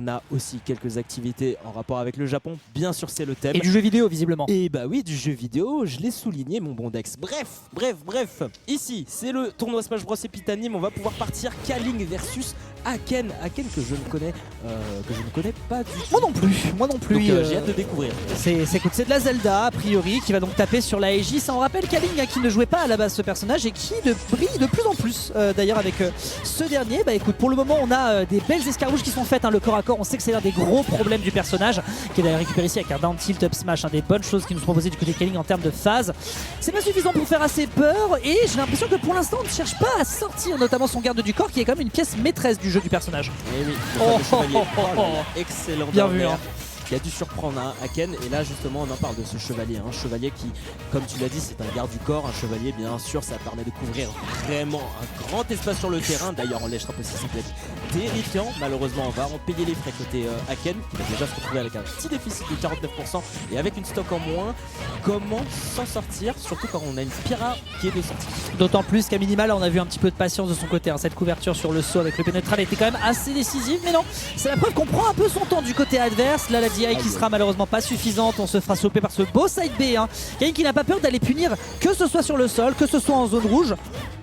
On a aussi quelques activités en rapport avec le Japon, bien sûr c'est le thème. Et du jeu vidéo visiblement. Et bah oui, du jeu vidéo, je l'ai souligné mon bon Dex. Bref. Ici, c'est le tournoi Smash Bros Epitanium, on va pouvoir partir Kaling versus Aken. Aken que je ne connais pas du tout. Moi non plus. Donc j'ai hâte de découvrir. C'est de la Zelda a priori qui va donc taper sur la Aegis. Ça en rappelle Kaling qui ne jouait pas à la base ce personnage et qui brille de plus en plus d'ailleurs avec ce dernier. Bah écoute, pour le moment on a des belles escarmouches qui sont faites, hein, le corps à corps. On sait que c'est l'un des gros problèmes du personnage qui est d'ailleurs récupéré ici avec un down tilt up smash, des bonnes choses qui nous sont proposées du côté de Kaling en termes de phase. C'est pas suffisant pour faire assez peur et j'ai l'impression que pour l'instant on ne cherche pas à sortir notamment son garde du corps qui est quand même une pièce maîtresse du jeu du personnage. Et oui, le fameux chevalier. Excellent. Bien vu, hein. Qui a dû surprendre Aken, et là justement on en parle de ce chevalier, un chevalier qui, comme tu l'as dit, c'est un garde du corps, un chevalier bien sûr, ça permet de couvrir vraiment un grand espace sur le terrain. D'ailleurs en lèche trap aussi ça peut être terrifiant, malheureusement on va en payer les frais côté Aken, qui va déjà se retrouver avec un petit déficit de 49% et avec une stock en moins. Comment s'en sortir, surtout quand on a une Pyra qui est de sortie? D'autant plus qu'à minimal on a vu un petit peu de patience de son côté, hein. Cette couverture sur le saut avec le pénétral était quand même assez décisive, mais non, c'est la preuve qu'on prend un peu son temps du côté adverse. Là la DI qui sera malheureusement pas suffisante, on se fera choper par ce beau side B, hein. Kaling qui n'a pas peur d'aller punir que ce soit sur le sol, que ce soit en zone rouge.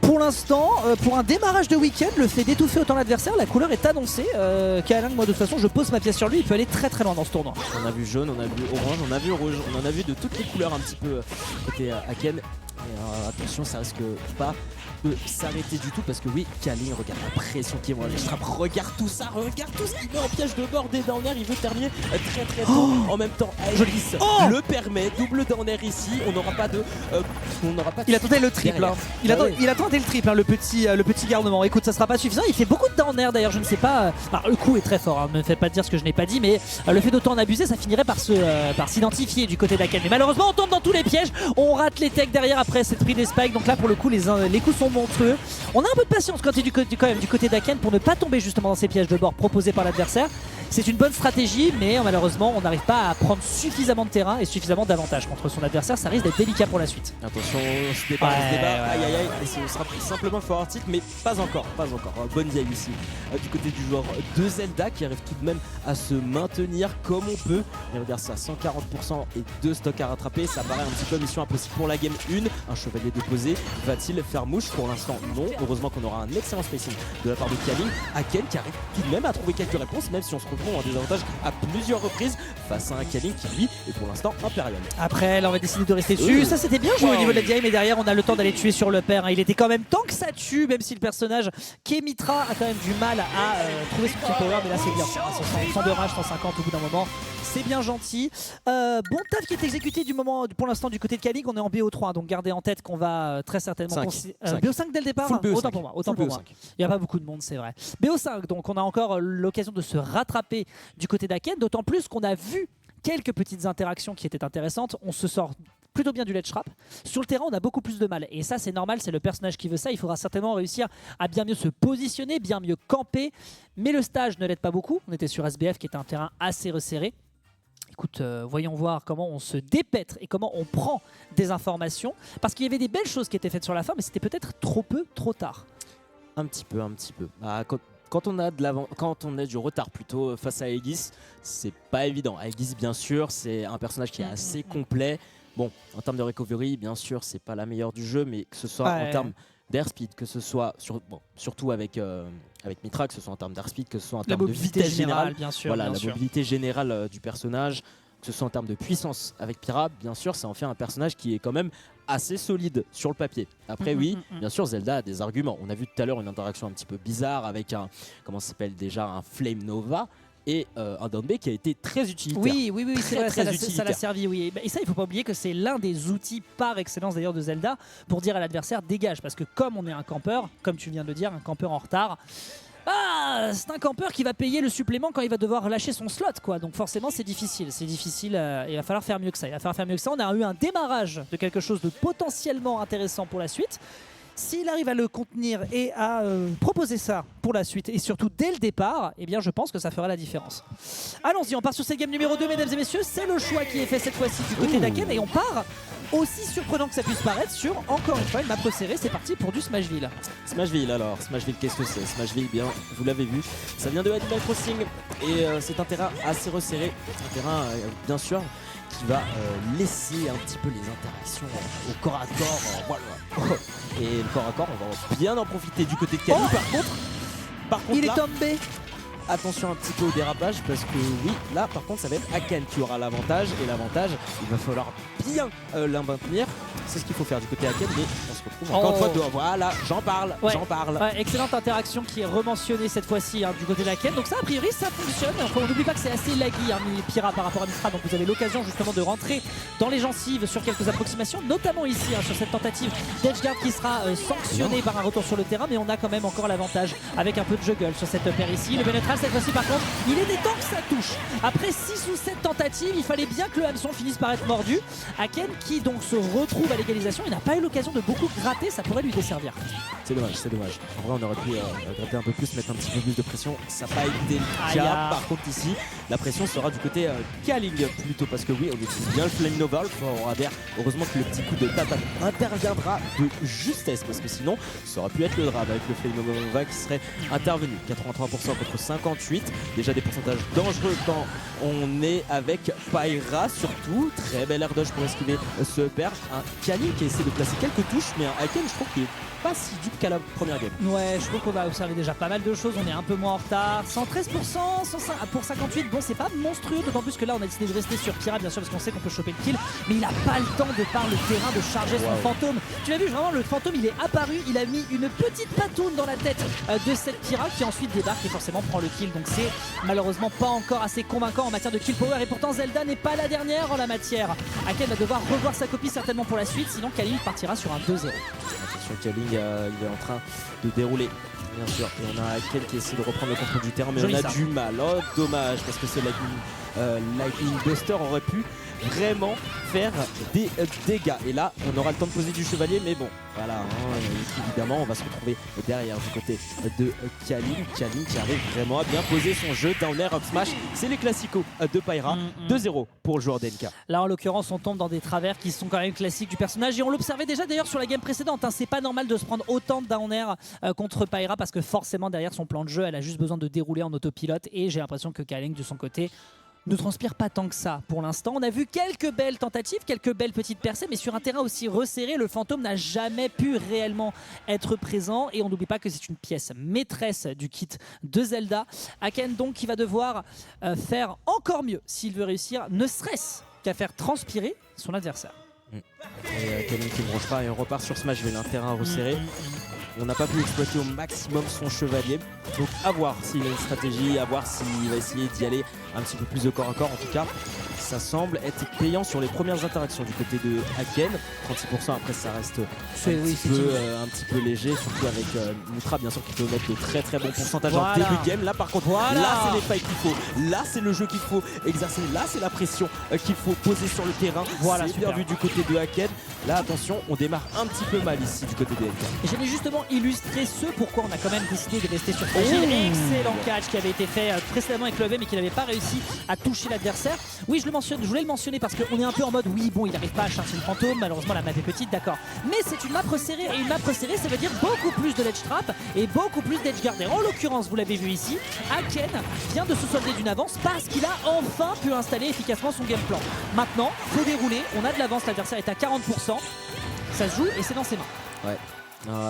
Pour l'instant, pour un démarrage de week-end, le fait d'étouffer autant l'adversaire, la couleur est annoncée. Kaling, moi de toute façon je pose ma pièce sur lui, il peut aller très très loin dans ce tournoi. On a vu jaune, on a vu orange, on a vu rouge, on en a vu de toutes les couleurs un petit peu côté Aken. Et attention, ça risque pas de s'arrêter du tout parce que oui, Kaling, regarde la pression qui est moi. Regarde tout ça, il met en piège de bord des down air, il veut terminer très tôt. En même temps, Aegis le permet, double down air ici, on n'aura pas de... il a tenté le triple, hein. Il a tenté le triple, hein, le petit garnement. Écoute, ça sera pas suffisant, il fait beaucoup de down air d'ailleurs, je ne sais pas... le coup est très fort, hein, ne me faites pas dire ce que je n'ai pas dit, mais le fait d'autant en abuser, ça finirait par s'identifier du côté d'Aken. Mais malheureusement, on tombe dans tous les pièges, on rate les techs derrière après cette prise des spikes, donc là pour le coup les coups sont monstrueux. On a un peu de patience quand même du côté d'Aken pour ne pas tomber justement dans ces pièges de bord proposés par l'adversaire. C'est une bonne stratégie, mais malheureusement on n'arrive pas à prendre suffisamment de terrain et suffisamment d'avantage contre son adversaire. Ça risque d'être délicat pour la suite. Attention, on se débat, aïe, ce sera simplement fort article, mais pas encore. Bonne vieille ici du côté du joueur de Zelda qui arrive tout de même à se maintenir comme on peut. Et regarde ça, 140% et 2 stocks à rattraper, ça paraît un petit peu mission impossible pour la game 1. Un chevalier déposé, va-t il faire mouche? Pour l'instant non, heureusement qu'on aura un excellent spacing de la part de Kaling. Aken qui arrive tout de même à trouver quelques réponses, même si on se retrouve en désavantage à plusieurs reprises face à un Kaling qui lui est pour l'instant impérial. Après là on va décider de rester dessus, ça c'était bien joué au niveau de la DI, mais derrière on a le temps d'aller tuer sur le pair, hein. Il était quand même temps que ça tue, même si le personnage Kemitra a quand même du mal à trouver son petit power, mais là c'est bien, sans de rage, 150 au bout d'un moment, c'est bien gentil. Bon taf qui est exécuté pour l'instant du côté de Kaling. On est en BO3, donc gardez en tête qu'on va très certainement BO5 dès le départ. Autant pour moi. Il n'y a pas beaucoup de monde, c'est vrai. BO5, donc on a encore l'occasion de se rattraper du côté d'Aken, d'autant plus qu'on a vu quelques petites interactions qui étaient intéressantes. On se sort plutôt bien du ledge trap. Sur le terrain, on a beaucoup plus de mal. Et ça, c'est normal, c'est le personnage qui veut ça. Il faudra certainement réussir à bien mieux se positionner, bien mieux camper. Mais le stage ne l'aide pas beaucoup. On était sur SBF qui était un terrain assez resserré. Écoute, voyons voir comment on se dépètre et comment on prend des informations. Parce qu'il y avait des belles choses qui étaient faites sur la fin, mais c'était peut-être trop peu, trop tard. Un petit peu. Quand on a du retard plutôt face à Aegis, c'est pas évident. Aegis, bien sûr, c'est un personnage qui est assez complet. Bon, en termes de recovery, bien sûr, c'est pas la meilleure du jeu, mais que ce soit en termes d'airspeed, que ce soit surtout avec Mitra, que ce soit en termes d'airspeed, que ce soit en termes de vitesse générale, bien sûr, la mobilité générale du personnage, que ce soit en termes de puissance avec Pyra, bien sûr, ça en fait un personnage qui est quand même assez solide sur le papier. Après bien sûr, Zelda a des arguments. On a vu tout à l'heure une interaction un petit peu bizarre avec un Flame Nova. Et un down B qui a été très utilitaire. Oui, c'est vrai, ça l'a servi, oui. Et ça, il ne faut pas oublier que c'est l'un des outils par excellence d'ailleurs de Zelda pour dire à l'adversaire dégage. Parce que comme on est un campeur, comme tu viens de le dire, un campeur en retard, c'est un campeur qui va payer le supplément quand il va devoir lâcher son slot, quoi. Donc forcément c'est difficile, il va falloir faire mieux que ça. On a eu un démarrage de quelque chose de potentiellement intéressant pour la suite. S'il arrive à le contenir et à proposer ça pour la suite et surtout dès le départ, eh bien je pense que ça fera la différence. Allons-y, on part sur cette game numéro 2 mesdames et messieurs, c'est le choix qui est fait cette fois-ci du côté d'Aken et on part, aussi surprenant que ça puisse paraître, sur encore une fois une map resserrée. C'est parti pour du Smashville. Smashville alors, Smashville qu'est-ce que c'est? Smashville, bien, vous l'avez vu, ça vient de Animal Crossing et c'est un terrain assez resserré, un terrain bien sûr qui va laisser un petit peu les interactions au corps à corps, voilà. Et le corps à corps, on va bien en profiter du côté de Kali. Par contre il est là, tombé. attention un petit peu au dérapage parce que oui, là par contre ça va être Aken qui aura l'avantage et l'avantage il va falloir bien la maintenir. C'est ce qu'il faut faire du côté Aken, mais on se retrouve encore une fois de... Voilà, j'en parle. Ouais, excellente interaction qui est rementionnée cette fois-ci du côté d'Aken. Donc ça a priori ça fonctionne. Enfin, on n'oublie pas que c'est assez laggy Pyra par rapport à Mitra, donc vous avez l'occasion justement de rentrer dans les gencives sur quelques approximations, notamment ici sur cette tentative d'edgeguard qui sera sanctionnée par un retour sur le terrain, mais on a quand même encore l'avantage avec un peu de juggle sur cette paire ici. Le pénétral cette fois-ci par contre, il est des temps que ça touche. Après 6 ou 7 tentatives, il fallait bien que le hameçon finisse par être mordu. Aken qui donc se retrouve à l'égalisation, il n'a pas eu l'occasion de beaucoup gratter, ça pourrait lui desservir. C'est dommage, c'est dommage. En vrai on aurait pu gratter un peu plus, mettre un petit peu plus de pression, ça n'a pas été le cas. Par contre ici, la pression sera du côté Kaling plutôt parce que oui, on utilise bien le Flame Nova, heureusement que le petit coup de tata interviendra de justesse parce que sinon ça aurait pu être le drame avec le Flame Nova qui serait intervenu. 83% contre 58, déjà des pourcentages dangereux quand on est avec Pyra surtout. Très bel air dodge pour esquiver ce pair. Un Kaling qui essaie de placer quelques touches, mais un Aken je trouve qu'il est pas si dupe qu'à la première game. Ouais, je trouve qu'on a observé déjà pas mal de choses, on est un peu moins en retard. 113% pour 58, bon c'est pas monstrueux, d'autant plus que là on a décidé de rester sur Pyra bien sûr parce qu'on sait qu'on peut choper le kill, mais il a pas le temps de par le terrain de charger son fantôme. Tu l'as vu vraiment, le fantôme il est apparu, il a mis une petite patoune dans la tête de cette Pyra qui ensuite débarque et forcément prend le kill, donc c'est malheureusement pas encore assez convaincant en matière de kill power et pourtant Zelda n'est pas la dernière en la matière. Aken va devoir revoir sa copie certainement pour la suite, sinon Kaling partira sur un 2-0. Kaling il est en train de dérouler bien sûr et on a Aken qui essaie de reprendre le contrôle du terrain mais on a du mal, dommage parce que ce Lightning Buster aurait pu vraiment faire des dégâts et là on aura le temps de poser du chevalier mais bon voilà évidemment on va se retrouver derrière du côté de Kaling qui arrive vraiment à bien poser son jeu down air up smash, c'est les classicos de Pyra. 2-0 pour le joueur d'NK. Là en l'occurrence on tombe dans des travers qui sont quand même classiques du personnage et on l'observait déjà d'ailleurs sur la game précédente, c'est pas normal de se prendre autant de down air contre Pyra parce que forcément derrière son plan de jeu elle a juste besoin de dérouler en autopilote et j'ai l'impression que Kaling de son côté ne transpire pas tant que ça pour l'instant. On a vu quelques belles tentatives, quelques belles petites percées, mais sur un terrain aussi resserré, le fantôme n'a jamais pu réellement être présent. Et on n'oublie pas que c'est une pièce maîtresse du kit de Zelda. Aken donc qui va devoir faire encore mieux s'il veut réussir, ne serait-ce qu'à faire transpirer son adversaire. Et Kaling qui ne bronche pas et on repart sur Smashville, un terrain resserré. On n'a pas pu exploiter au maximum son chevalier. Donc à voir s'il a une stratégie, à voir s'il va essayer d'y aller un petit peu plus de corps à corps. En tout cas, ça semble être payant sur les premières interactions du côté de Aken. 36% après ça reste un petit peu léger, surtout avec Mitra bien sûr qui peut mettre de très bons pourcentages en début de game. Là par contre, là c'est les fights qu'il faut, là c'est le jeu qu'il faut exercer, là c'est la pression qu'il faut poser sur le terrain. Voilà, c'est bien vu du côté de Aken. Là attention, on démarre un petit peu mal ici du côté de NK. Et j'allais justement illustrer ce pourquoi on a quand même décidé de rester sur Smashville. Excellent catch qui avait été fait précédemment avec Love mais qui n'avait pas réussi à toucher l'adversaire. Oui, je voulais le mentionner parce qu'on est un peu en mode oui bon il n'arrive pas à chercher le fantôme, malheureusement la map est petite, d'accord, mais c'est une map resserrée et une map resserrée ça veut dire beaucoup plus de ledge trap et beaucoup plus d'edge guarder. En l'occurrence vous l'avez vu ici, Aken vient de se solder d'une avance parce qu'il a enfin pu installer efficacement son game plan. Maintenant faut dérouler, on a de l'avance, l'adversaire est à 40%, ça se joue et c'est dans ses mains. Ouais.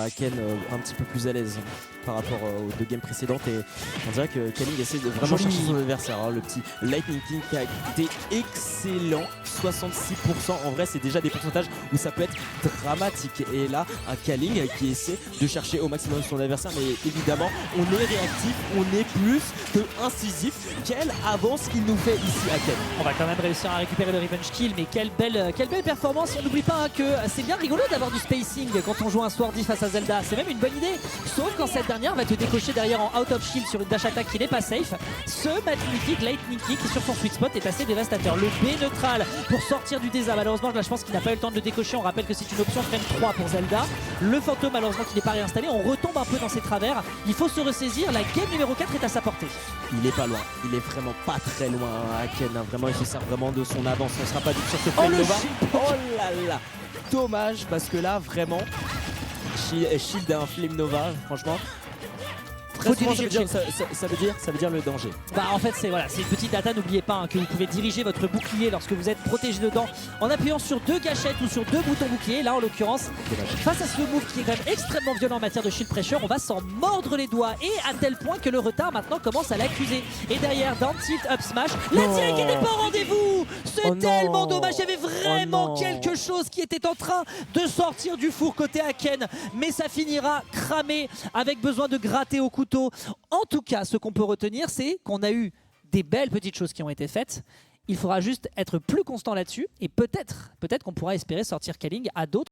Aken un petit peu plus à l'aise par rapport aux deux games précédentes et on dirait que Kaling essaie de vraiment chercher son adversaire. Le petit Lightning King qui a été excellent, 66%. En vrai c'est déjà des pourcentages où ça peut être dramatique et là un Kaling qui essaie de chercher au maximum son adversaire, mais évidemment on est réactif, on est plus que incisif. Quelle avance qu'il nous fait ici Aken. On va quand même réussir à récupérer le revenge kill, mais quelle belle performance. On n'oublie pas que c'est bien rigolo d'avoir du spacing quand on joue un Swordy face à Zelda, c'est même une bonne idée, sauf quand cette dernière va te décocher derrière en out of shield sur une dash attack qui n'est pas safe. Ce magnifique Lightning Kick sur son sweet spot est assez dévastateur. Le B neutral pour sortir du désert. Malheureusement, là, je pense qu'il n'a pas eu le temps de le décocher. On rappelle que c'est une option frame 3 pour Zelda. Le fantôme, malheureusement, qui n'est pas réinstallé. On retombe un peu dans ses travers. Il faut se ressaisir. La game numéro 4 est à sa portée. Il est pas loin, il est vraiment pas très loin, Aken. Vraiment, il se sert vraiment de son avance. On sera pas du tout sur ce Flame Nova. Oh là là, dommage parce que là, vraiment, Shield et un Flame Nova, franchement. Faut Franchement, diriger le ça veut dire le danger. Bah en fait c'est voilà, une petite data, n'oubliez pas que vous pouvez diriger votre bouclier lorsque vous êtes protégé dedans en appuyant sur 2 gâchettes ou sur 2 boutons bouclier. Là en l'occurrence, face à ce move qui est quand même extrêmement violent en matière de shield pressure, on va s'en mordre les doigts et à tel point que le retard maintenant commence à l'accuser. Et derrière, down tilt, up smash, la direct n'était pas au rendez-vous. C'est tellement dommage, il y avait vraiment quelque chose qui était en train de sortir du four côté Aken, mais ça finira cramé avec besoin de gratter au couteau. En tout cas, ce qu'on peut retenir, c'est qu'on a eu des belles petites choses qui ont été faites. Il faudra juste être plus constant là-dessus et peut-être qu'on pourra espérer sortir Kaling à d'autres